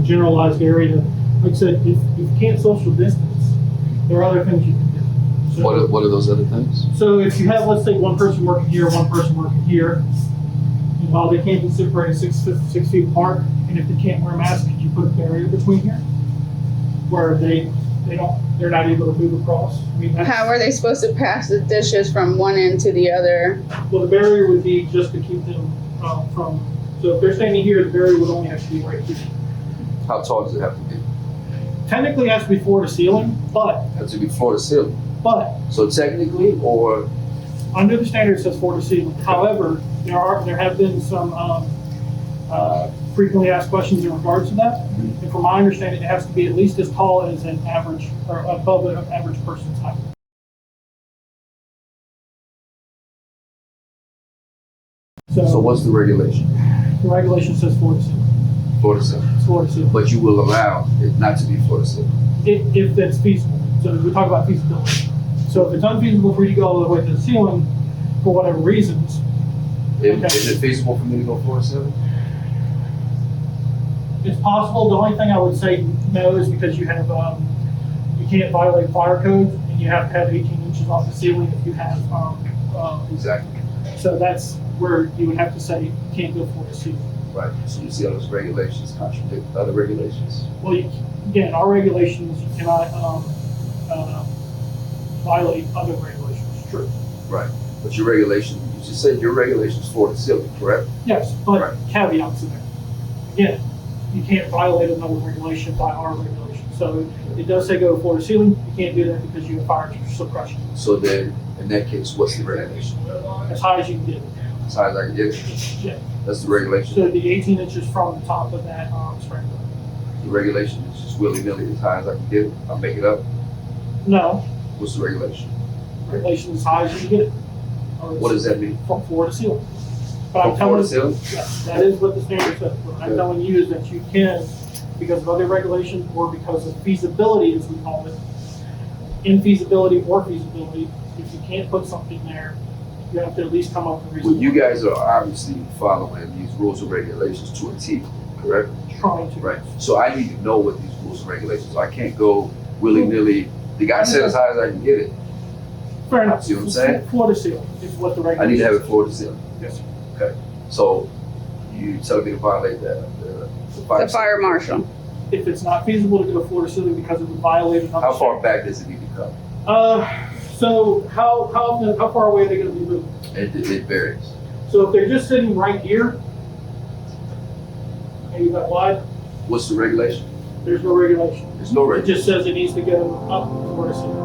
generalized area. Like I said, if you can't social distance, there are other things you can do. So, What are those other things? so if you have, let's say, one person working here, one person working here, and while they can't be separated 6 feet apart, and if they can't wear a mask, could you put a barrier between here where they're not able to move across? I mean, How are they supposed to pass the dishes from one end to the other? well, the barrier would be just to keep them from. So if they're standing here, the barrier would only have to be right here. How tall does it have to be? Technically, it has to be floor to ceiling, but It has to be floor to ceiling. So technically, or under the standard, it says floor to ceiling. However, there have been some frequently asked questions in regards to that. And from my understanding, it has to be at least as tall as an average or above an average person's height. so what's the regulation? The regulation says floor to ceiling. Floor to ceiling. It's floor to ceiling. But you will allow it not to be floor to ceiling. If that's feasible. So we talk about feasibility. So if it's unfeasible for you to go all the way to the ceiling for whatever reasons, Is it feasible for me to go floor to ceiling? it's possible. The only thing I would say no is because you have you can't violate fire code and you have to have 18 inches off the ceiling if you have Exactly. so that's where you would have to say you can't go floor to ceiling. Right. So you see how those regulations contradict other regulations? Well, again, our regulations, you cannot violate other regulations. True. Right. But your regulation, you just said your regulation is floor to ceiling, correct? Yes, but Right. caveats in there. Again, you can't violate another regulation by our regulation. So it does say go floor to ceiling. You can't do that because you have fire suppression. So then, in that case, what's the regulation? As high as you can get it. As high as I can get it? Yeah. That's the regulation? So it'd be 18 inches from the top of that sprinkler. The regulation is just willy-nilly as high as I can get it? I'll make it up? No, What's the regulation? regulation as high as you can get it. Or What does that mean? from floor to ceiling. But From floor to ceiling? yes, that is what the standard says. What I'm telling you is that you can, because of other regulations or because of feasibility, as we call it, infeasibility or feasibility, if you can't put something there, you have to at least come up with a reason. Well, you guys are obviously following these rules and regulations to a T, correct? Trying to. Right. So I need to know what these rules and regulations are. I can't go willy-nilly. The guy said as high as I can get it. Fair enough. See what I'm saying? Floor to ceiling is what the I regulation need to have it says. floor to ceiling. Yes, sir. Okay. So you telling me to violate that? The fire marshal. If it's not feasible to go floor to ceiling because it would violate another. How far back does it need to come? So how far away are they going to be moving? It varies. So if they're just sitting right here, maybe that wide, What's the regulation? there's no regulation. There's no It regulation. just says it needs to go up floor to ceiling.